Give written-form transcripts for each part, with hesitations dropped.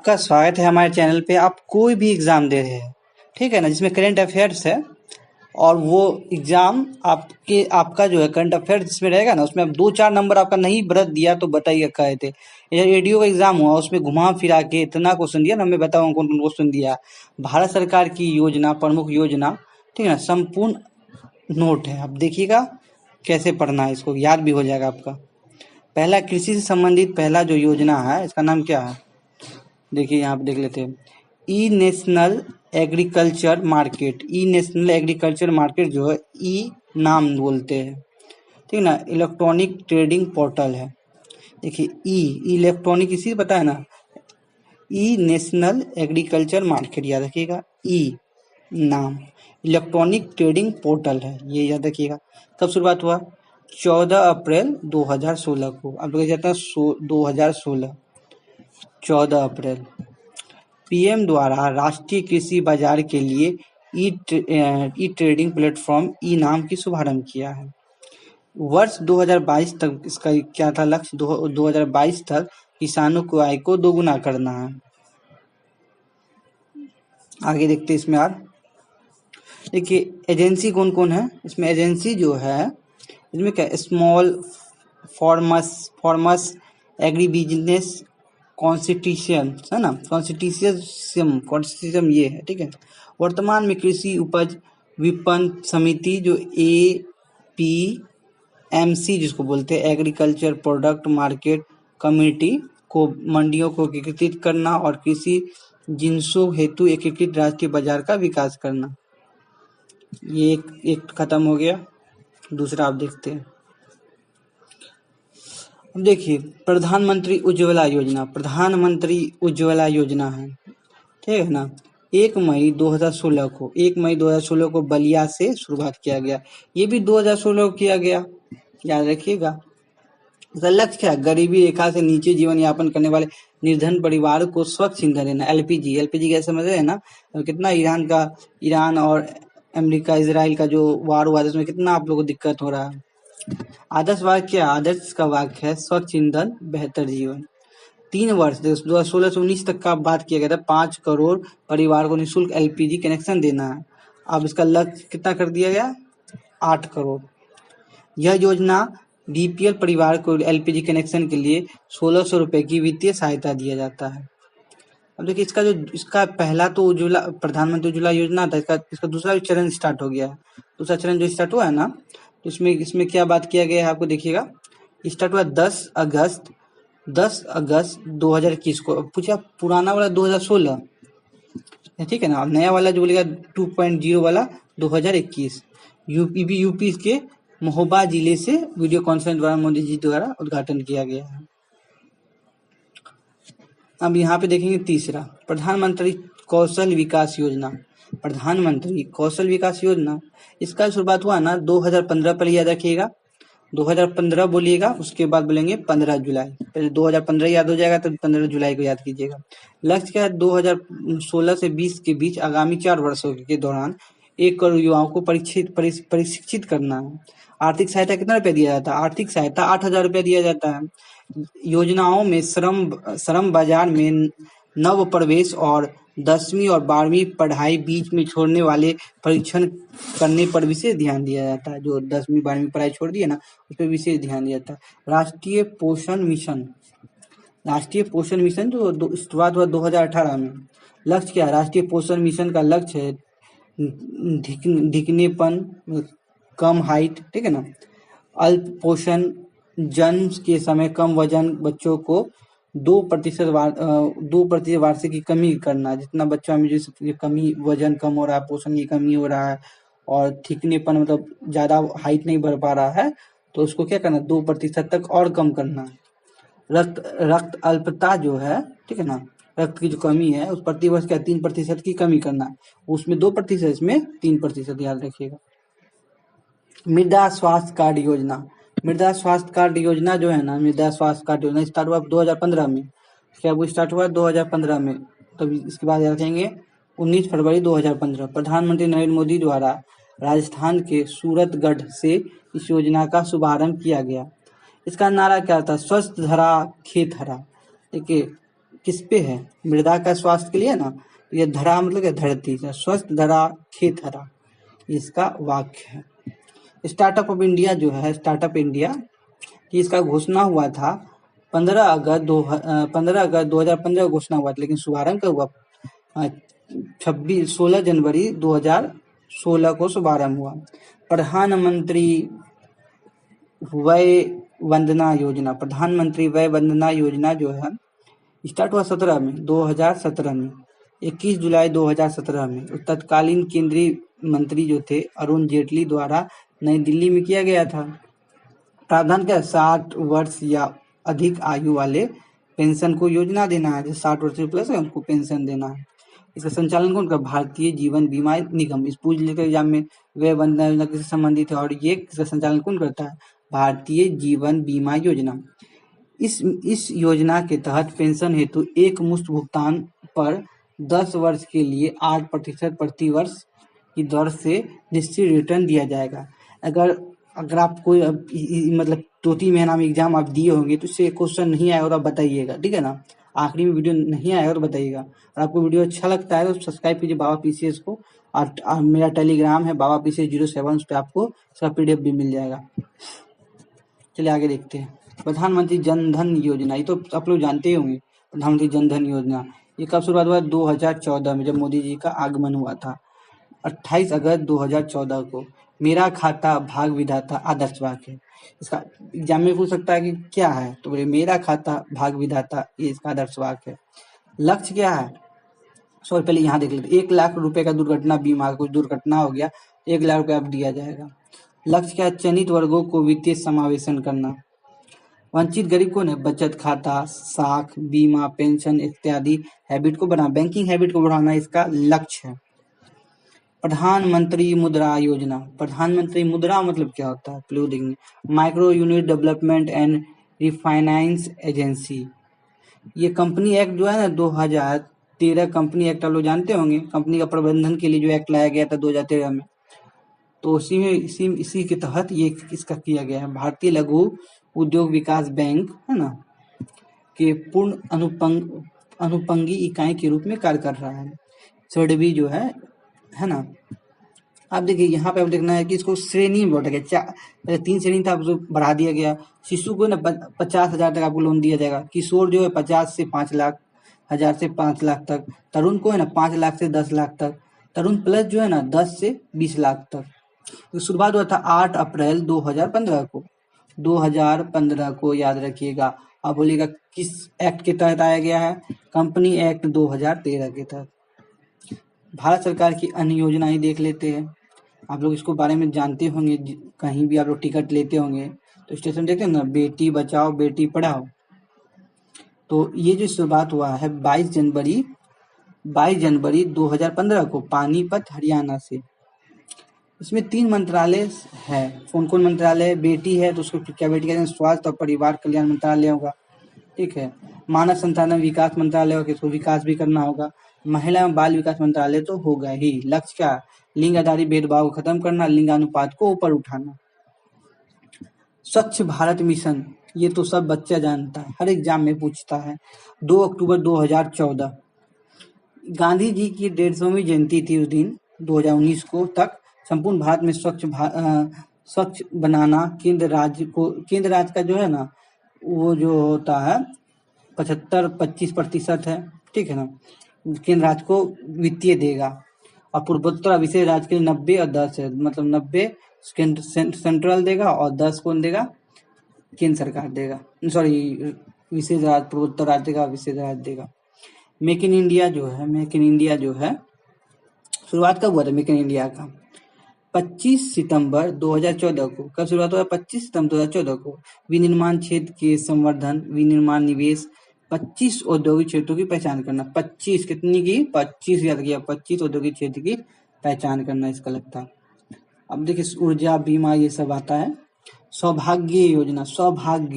आपका स्वागत है हमारे चैनल पे। आप कोई भी एग्ज़ाम दे रहे हैं, ठीक है ना, जिसमें करंट अफेयर्स है, और वो एग्ज़ाम आपका जो है करंट अफेयर्स जिसमें रहेगा ना, उसमें अब 2-4 नंबर आपका नहीं बरत दिया तो बताइए कहे थे। ये रेडियो का एग्ज़ाम हुआ, उसमें घुमा फिरा के इतना क्वेश्चन दिया ना, मैं बताऊँ कौन कौन क्वेश्चन दिया। भारत सरकार की योजना, प्रमुख योजना, ठीक है ना, संपूर्ण नोट है। अब देखिएगा कैसे पढ़ना है, इसको याद भी हो जाएगा आपका। पहला कृषि से संबंधित पहला जो योजना है, इसका नाम क्या है? देखिए यहाँ पे देख लेते हैं। ई नेशनल एग्रीकल्चर मार्केट। ई नेशनल एग्रीकल्चर मार्केट जो है, ई नाम बोलते हैं, ठीक है ना। इलेक्ट्रॉनिक ट्रेडिंग पोर्टल है। देखिए ई इलेक्ट्रॉनिक, इसी पता है ना। ई नेशनल एग्रीकल्चर मार्केट याद रखिएगा। ई नाम इलेक्ट्रॉनिक ट्रेडिंग पोर्टल है, ये याद रखिएगा। कब शुरुआत हुआ? 14 अप्रैल 2016 को। अब लोग जाता है 2016, 14 अप्रैल। पीएम द्वारा राष्ट्रीय कृषि बाजार के लिए ई ट्रेडिंग प्लेटफॉर्म ई नाम की शुभारंभ किया है। वर्ष 2022 तक इसका क्या था लक्ष्य? 2022 तक किसानों को आय को दोगुना करना है। आगे देखते हैं इसमें और। देखिए एजेंसी कौन कौन है इसमें। एजेंसी जो है इसमें क्या, small farmers agri business constitution है ना, कॉन्स्टिट्यूशन ये है, ठीक है। वर्तमान में कृषि उपज विपणन समिति जो APMC जिसको बोलते हैं, एग्रीकल्चर प्रोडक्ट मार्केट कमेटी को मंडियों को एकीकृत करना और कृषि जिन्सों हेतु एकीकृत राष्ट्रीय बाजार का विकास करना। ये एक खत्म हो गया। दूसरा आप देखते हैं। अब देखिए प्रधानमंत्री उज्ज्वला योजना। प्रधानमंत्री उज्ज्वला योजना है, ठीक है ना। 1 मई 2016 को बलिया से शुरुआत किया गया। ये भी 2016 को किया गया, याद रखिएगा। इसका लक्ष्य क्या है? गरीबी रेखा से नीचे जीवन यापन करने वाले निर्धन परिवार को स्वच्छ ईंधन देना। एलपीजी कैसे समझ रहे हैं ना। कितना ईरान और अमेरिका इसराइल का जो वार हुआ, उसमें कितना आप लोगों को दिक्कत हो रहा है। आदर्श वाक्य क्या? आदर्श का वाक्य है स्वच्छ ईंधन बेहतर जीवन। 3 वर्ष 2016 से 19 तक का बात किया गया था। 5 करोड़ परिवार को निःशुल्क एलपीजी कनेक्शन देना है। अब इसका लक्ष्य कितना कर दिया गया? 8 करोड़। यह योजना बीपीएल परिवार को एलपीजी कनेक्शन के लिए 1600 रुपए की वित्तीय सहायता दिया जाता है। अब देखिए इसका पहला तो उज्ज्वला प्रधानमंत्री उज्ज्वला योजना था। इसका दूसरा चरण स्टार्ट हो गया है। दूसरा चरण जो स्टार्ट हुआ है ना, तो इसमें क्या बात किया गया है आपको देखिएगा। स्टार्ट हुआ 10 अगस्त 2021 को। पूछा पुराना वाला 2016, ठीक है ना। अब नया वाला जो बोलेगा 2.0 वाला 2021। यूपी के महोबा जिले से वीडियो कॉन्फ्रेंस द्वारा मोदी जी द्वारा उद्घाटन किया गया है। अब यहाँ पे देखेंगे तीसरा, प्रधानमंत्री कौशल विकास योजना। प्रधानमंत्री कौशल विकास योजना, इसका शुरुआत हुआ ना 2015 पर, याद रखिएगा। 2015 बोलिएगा, उसके बाद बोलेंगे 15 जुलाई। पहले 2015 याद हो जाएगा तो 15 जुलाई को याद कीजिएगा। लक्ष्य क्या है? 2016 से 20 के बीच आगामी 4 वर्षों के दौरान 1 करोड़ युवाओं को प्रशिक्षित करना है। आर्थिक सहायता कितना रुपया दिया जाता है? आर्थिक सहायता 8,000 रुपया दिया जाता है। योजनाओं में श्रम बाजार में नव प्रवेश और 10वीं और 12वीं पढ़ाई बीच में छोड़ने वाले परीक्षण करने पर विशेष ध्यान दिया जाता है। जो 10वीं 12वीं पढ़ाई छोड़ दिए ना, उस पर विशेष ध्यान दिया जाता है। राष्ट्रीय पोषण मिशन जो शुरुआत हुआ 2018 में। लक्ष्य क्या है? राष्ट्रीय पोषण मिशन का लक्ष्य है ढिकनेपन, कम हाइट, ठीक है ना, अल्प पोषण, जन्म के समय कम वजन बच्चों को 2% वार्षिक की कमी करना। जितना बच्चा में जो कमी, वजन कम हो रहा है, पोषण की कमी हो रहा है, और थिकनेपन मतलब ज्यादा हाइट नहीं बढ़ पा रहा है, तो उसको क्या करना? 2% तक और कम करना। रक्त अल्पता जो है, ठीक है ना, रक्त की जो कमी है उस प्रतिवर्ष क्या 3% की कमी करना। उसमें 2%, इसमें 3%, याद रखिएगा। मृदा स्वास्थ्य कार्ड योजना। मृदा स्वास्थ्य कार्ड योजना जो है ना, मृदा स्वास्थ्य कार्ड योजना स्टार्ट हुआ 2015 में। क्या वो स्टार्ट हुआ 2015 में? तब इसके बाद याद रखेंगे 19 फरवरी 2015 प्रधानमंत्री नरेंद्र मोदी द्वारा राजस्थान के सूरतगढ़ से इस योजना का शुभारंभ किया गया। इसका नारा क्या था? स्वस्थ धरा खेत हरा। देखिए किस पे है? मृदा का स्वास्थ्य के लिए ना। तो ये धरा मतलब क्या? धरती। स्वस्थ धरा खेत हरा, इसका वाक्य है। स्टार्टअप ऑफ इंडिया जो है, स्टार्टअप इंडिया कि इसका घोषणा हुआ था 15 अगस्त 2015 को घोषणा हुआ था, लेकिन शुभारंभ कब हुआ? 16 जनवरी 2016 को शुभारंभ हुआ। प्रधानमंत्री वय वंदना योजना, प्रधानमंत्री वय वंदना योजना जो है स्टार्ट हुआ 2017 में 21 जुलाई 2017 में। तत्कालीन केंद्रीय मंत्री जो थे अरुण जेटली द्वारा नई दिल्ली में किया गया था। प्रावधान क्या? 60 वर्ष या अधिक आयु वाले पेंशन को योजना देना है, जो 60 वर्ष से प्लस है उनको पेंशन देना है। इसका संचालन कौन कर? भारतीय जीवन बीमा निगम। इस पूछ लेकर एग्जाम में वय वंदना योजना किससे संबंधित है और ये इसका संचालन कौन करता है? भारतीय जीवन बीमा योजना। इस योजना के तहत पेंशन हेतु एक मुश्त भुगतान पर 10 वर्ष के लिए 8% प्रति वर्ष की दर से निश्चित रिटर्न दिया जाएगा। अगर आप कोई मतलब 2-3 महीना में एग्जाम आप दिए होंगे तो इससे क्वेश्चन नहीं आएगा और आप बताइएगा, ठीक है ना। आखिरी में वीडियो नहीं आएगा तो बताइएगा। और आपको वीडियो अच्छा लगता है तो सब्सक्राइब कीजिए बाबा पीसीएस को। और मेरा टेलीग्राम है बाबा पीसीएस 07, उस पर आपको इसका PDF भी मिल जाएगा। चलिए आगे देखते हैं। प्रधानमंत्री जन धन योजना, ये तो आप लोग जानते ही होंगे। प्रधानमंत्री जन धन योजना ये कब शुरुआत हुआ? 2014 में, जब मोदी जी का आगमन हुआ था 28 अगस्त 2014 को। मेरा खाता भाग विधाता आदर्श वाक्य। इसका एग्जाम में पूछ सकता है कि क्या है, तो बोले मेरा खाता भाग विधाता, ये इसका आदर्श वाक्य है। लक्ष्य क्या है? सॉरी पहले यहाँ देख लेते। 1 लाख रुपए का दुर्घटना बीमा, कुछ दुर्घटना हो गया 1 लाख रुपए अब दिया जाएगा। लक्ष्य क्या है? चयनित वर्गों को वित्तीय समावेशन करना। वंचित गरीब कौन है? बचत खाता, साख, बीमा, पेंशन इत्यादि हैबिट को बढ़ाना, बैंकिंग हैबिट को बढ़ाना इसका लक्ष्य है। प्रधानमंत्री मुद्रा योजना, प्रधानमंत्री मुद्रा मतलब क्या होता है? पहले देखेंगे। Micro unit development and refinance agency, ये कंपनी एक्ट जो है ना 2013 कंपनी एक्ट आप लोग जानते होंगे। कंपनी का प्रबंधन के लिए जो एक्ट लाया गया था 2013 में, तो इसी के तहत ये इसका किया गया है। भारतीय लघु उद्योग विकास बैंक है ना के पूर्ण अनुपंगी इकाई के रूप में कार्य कर रहा है। SEDBI जो है ना। आप देखिए यहाँ पे आप देखना है कि इसको श्रेणी में बांटा गया। 3 श्रेणी था, अब बढ़ा दिया गया। शिशु को ना 50,000 तक आपको लोन दिया जाएगा। किशोर जो है 50 से 5 लाख हजार से 5 लाख तक। तरुण को है ना 5 लाख से 10 लाख तक। तरुण प्लस जो है ना 10 से 20 लाख तक। तो शुरुआत हुआ था 8 अप्रैल 2015 को। 2015 को याद रखिएगा। आप बोलिएगा किस एक्ट के तहत आया गया है? कंपनी एक्ट 2013 के तहत। भारत सरकार की अन्य योजनाएं देख लेते हैं। आप लोग इसको बारे में जानते होंगे, कहीं भी आप लोग टिकट लेते होंगे तो स्टेशन देखते हैं ना, बेटी बचाओ बेटी पढ़ाओ। तो ये जो शुरुआत हुआ है 22 जनवरी 2015 को पानीपत हरियाणा से। इसमें 3 मंत्रालय है। कौन कौन मंत्रालय? बेटी है तो उसको क्या बेटी कहते हैं? स्वास्थ्य और परिवार कल्याण मंत्रालय होगा, ठीक है। मानव संसाधन विकास मंत्रालय होगा, इसको विकास भी करना होगा। महिला एवं बाल विकास मंत्रालय तो होगा ही। लक्ष्य क्या? लिंग आधारित भेदभाव को खत्म करना, लिंगानुपात को ऊपर उठाना। स्वच्छ भारत मिशन, ये तो सब बच्चा जानता है, हर एग्जाम में पूछता है। 2 अक्टूबर 2014 गांधी जी की 150वीं जयंती थी उस दिन 2019 को तक संपूर्ण भारत में स्वच्छ बनाना। केंद्र राज्य का जो है ना वो जो होता है 25% है, ठीक है ना। केंद्र राज्य को वित्तीय देगा और पूर्वोत्तर विशेष राज्य के लिए 90 और 10 है, मतलब 90 सेंट्रल देगा और 10 कौन देगा? केंद्र सरकार देगा। सॉरी विशेष राज्य, पूर्वोत्तर राज्य देगा, विशेष राज्य देगा। मेक इन इंडिया जो है शुरुआत कब हुआ था मेक इन इंडिया का? 25 सितंबर 2014 को। कब शुरुआत हुआ? 25 सितंबर 2014 को। विनिर्माण क्षेत्र के संवर्धन, विनिर्माण निवेश, 25 औद्योगिक क्षेत्रों की पहचान करना। 25 कितनी की? 25 याद किया। 25 औद्योगिक क्षेत्र की पहचान करना इसका लगता। अब देखिए ऊर्जा बीमा ये सब आता है। सौभाग्य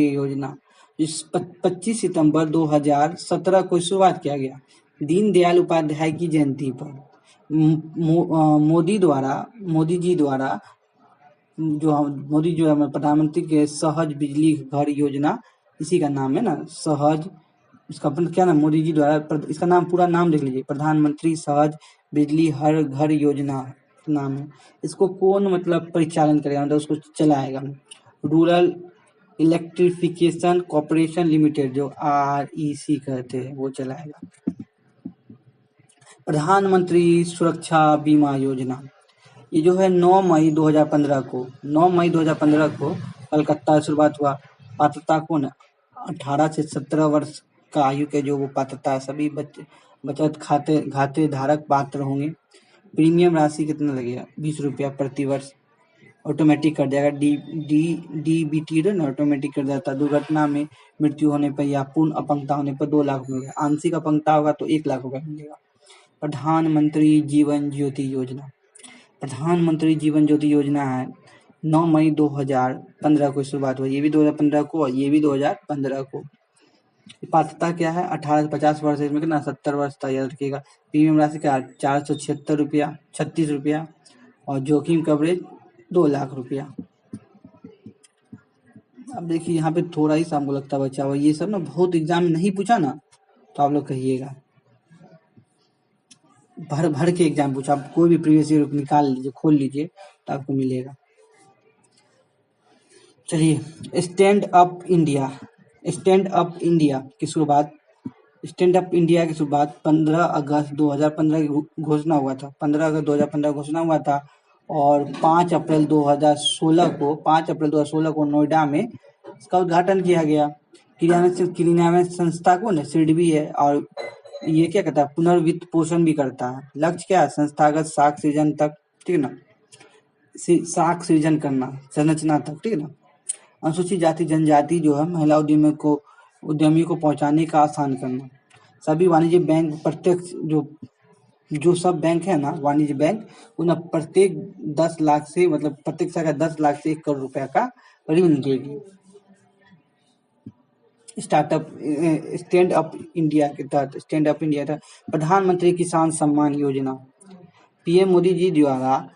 योजना इस 25 सितंबर 2017 को शुरुआत किया गया। दीनदयाल उपाध्याय की जयंती पर मोदी जी द्वारा मोदी जो प्रधानमंत्री के सहज बिजली घर योजना, इसी का नाम है ना, सहज इसका क्या नाम, मोदी जी द्वारा, इसका नाम पूरा नाम देख लीजिए, प्रधानमंत्री सहज बिजली हर घर योजना नाम है। इसको कौन मतलब परिचालन करेगा, मतलब उसको चलाएगा? रूरल इलेक्ट्रिफिकेशन कॉर्पोरेशन लिमिटेड, जो REC कहते हैं, वो चलाएगा। प्रधानमंत्री सुरक्षा बीमा योजना, ये जो है 9 मई 2015 को 9 मई 2015 को कलकत्ता से शुरुआत हुआ। पात्रता कौन है? 18 से 17 वर्ष का आयु के जो वो पात्रता है, सभी बचत खाते धारक पात्र होंगे। प्रीमियम राशि कितना लगेगा? 20 रुपया प्रति वर्ष। ऑटोमेटिक कर जाएगा, DBT ना ऑटोमेटिक कर जाता है। दुर्घटना में मृत्यु होने पर या पूर्ण अपंगता होने पर 2 लाख मिलेगा। आंशिक अपंगता होगा तो 1 लाख रुपया मिलेगा। प्रधानमंत्री जीवन ज्योति योजना, प्रधानमंत्री जीवन ज्योति योजना है 9 मई 2015 को शुरुआत हुई। ये भी 2015 को और ये भी 2015 को। पात्रता क्या है? 18 से 50 वर्ष, इसमें कितना 70 वर्ष था, याद रखिएगा। प्रीमियम राशि क्या? 476 रुपया 36 रुपया, और जोखिम कवरेज 2 लाख रुपया। अब देखिए यहाँ पे थोड़ा ही हमको लगता है बचा हुआ, ये सब ना बहुत एग्जाम में नहीं पूछा ना, तो आप लोग कहिएगा। भर भर के एग्जाम पूछा, आप कोई भी प्रीवियस ईयर निकाल लीजिए, खोल लीजिए तो आपको मिलेगा। चलिए, स्टैंड अप इंडिया की शुरुआत 15 अगस्त 2015 की घोषणा हुआ था। 15 अगस्त 2015 घोषणा हुआ था, और 5 अप्रैल 2016 को नोएडा में इसका उद्घाटन किया गया। क्रियान्वयन संस्था कौन है? सिडबी है, और ये क्या करता है? पुनर्वित्त पोषण भी करता है। लक्ष्य क्या है? संस्थागत साख सृजन तक, ठीक है ना, साख सृजन करना, संरचना तक, ठीक है ना। अनुसूचित जाति जनजाति जो है महिला उद्यमी को पहुंचाने का आसान करना। सभी वाणिज्य बैंक प्रत्यक्ष जो सब बैंक है ना, वाणिज्य बैंक, उन्हें प्रत्येक 10 लाख से, मतलब प्रत्येक साल 10 लाख से 1 करोड़ रुपया का ऋण देगी। स्टैंड अप इंडिया के तहत प्रधानमंत्री किसान सम्मान योजना, PM मोदी जी द्वारा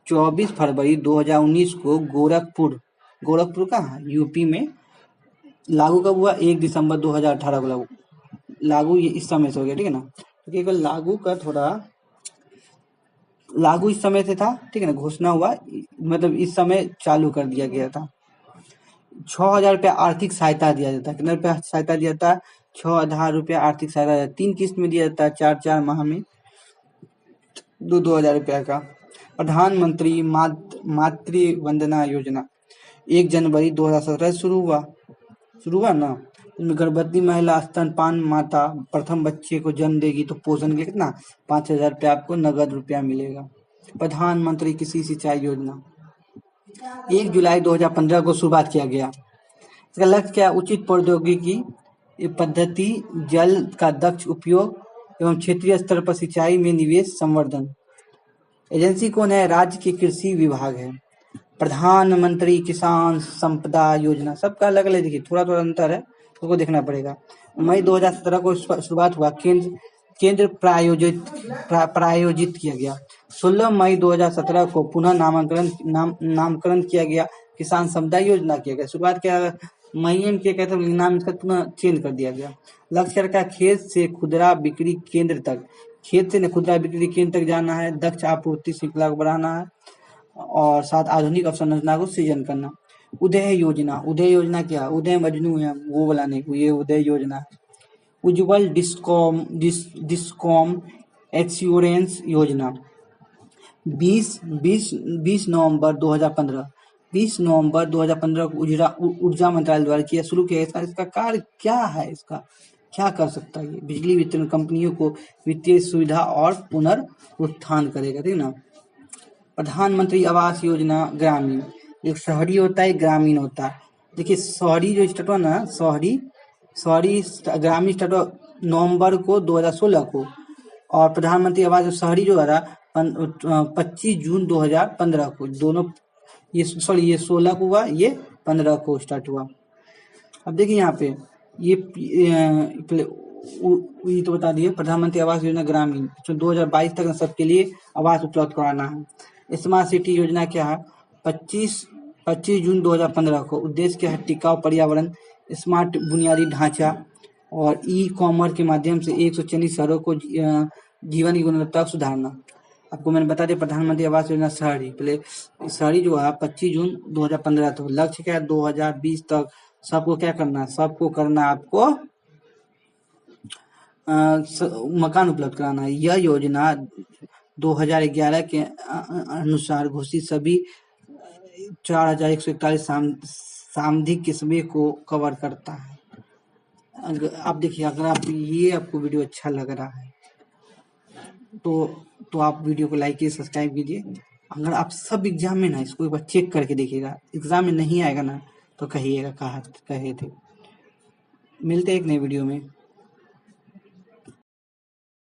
24 फरवरी 2019 को गोरखपुर का यूपी में लागू कब हुआ? 1 दिसंबर 2018 को लागू ये इस समय से हो गया, ठीक है ना। क्योंकि लागू इस समय से था, ठीक है ना, घोषणा हुआ, मतलब इस समय चालू कर दिया गया था। 6,000 रुपया आर्थिक सहायता दिया जाता है। कितना रुपया सहायता दिया जाता है? 6,000 रुपया आर्थिक सहायता 3 किस्त में दिया जाता है, 4 माह में 2,000 रुपया का। प्रधानमंत्री मातृ वंदना योजना 1 जनवरी 2017 शुरू हुआ ना। इसमें गर्भवती महिला, स्तनपान माता प्रथम बच्चे को जन्म देगी तो पोषण के लिए कितना 5,000 रुपया आपको नगद रुपया मिलेगा। प्रधानमंत्री कृषि सिंचाई योजना 1 जुलाई 2015 को शुरुआत किया गया। इसका लक्ष्य क्या? उचित प्रौद्योगिकी पद्धति, जल का दक्ष उपयोग एवं क्षेत्रीय स्तर पर सिंचाई में निवेश संवर्धन। एजेंसी कौन है? राज्य के कृषि विभाग है। प्रधानमंत्री किसान संपदा योजना, सबका अलग अलग देखिए, थोड़ा थोड़ा अंतर है, उसको देखना पड़ेगा। मई 2017 को शुरुआत हुआ, केंद्र प्रायोजित किया गया। 16 मई 2017 को पुनः नामकरण किया गया, किसान संपदा योजना किया गया। शुरुआत क्या मई में किया गया था, नाम इसका पुनः चेंज कर दिया गया। लक्ष्य क्या? खेत से खुदरा बिक्री केंद्र तक, खुदरा बिक्री केंद्र तक जाना है, दक्ष आपूर्ति श्रृंखला को बढ़ाना है, और साथ आधुनिक अवसंरचना को सृजन करना। उदय योजना क्या? उदय मजनू है, वो वाला नहीं, ये उदय योजना है। उज्ज्वल डिस्कॉम एश्योरेंस योजना 20 नवंबर 2015 को ऊर्जा मंत्रालय द्वारा शुरू किया। इसका कार्य क्या है? इसका क्या कर सकता है? ये बिजली वितरण कंपनियों को वित्तीय सुविधा और पुनरुत्थान करेगा, ठीक ना। प्रधानमंत्री आवास योजना ग्रामीण, एक शहरी होता है, एक ग्रामीण होता है। देखिए शहरी जो स्टार्ट हुआ ना, ग्रामीण स्टार्ट हुआ नवंबर को 2016 को, और प्रधानमंत्री आवास शहरी जो है 25 जून 2015 को, दोनों ये 16 को हुआ, ये 15 को स्टार्ट हुआ। अब देखिए यहाँ पे ये तो बता दिए, प्रधानमंत्री आवास योजना ग्रामीण 2022 तक सबके लिए आवास उपलब्ध कराना है। स्मार्ट सिटी योजना क्या है? 25 जून 2015 को। उद्देश्य क्या है? टिकाऊ पर्यावरण, स्मार्ट बुनियादी ढांचा, और ई कॉमर्स के माध्यम से 140 शहरों को जीवन की गुणवत्ता सुधारना। आपको मैंने बता दिया प्रधानमंत्री आवास योजना शहरी, पहले शहरी जो है 25 जून 2015, तो लक्ष्य क्या है 2020 तक सबको क्या करना है, सबको करना है आपको मकान उपलब्ध कराना है। यह योजना 2011 के अनुसार घोषित सभी 4141 सामूहिक किस्में को कवर करता है। आप देखिए, अगर आपको वीडियो अच्छा लग रहा है तो आप वीडियो को लाइक कीजिए, सब्सक्राइब कीजिए। अगर आप सब एग्जाम में ना इसको एक बार चेक करके देखिएगा, एग्जाम में नहीं आएगा ना तो कहिएगा कहे थे। मिलते हैं एक नए वीडियो में।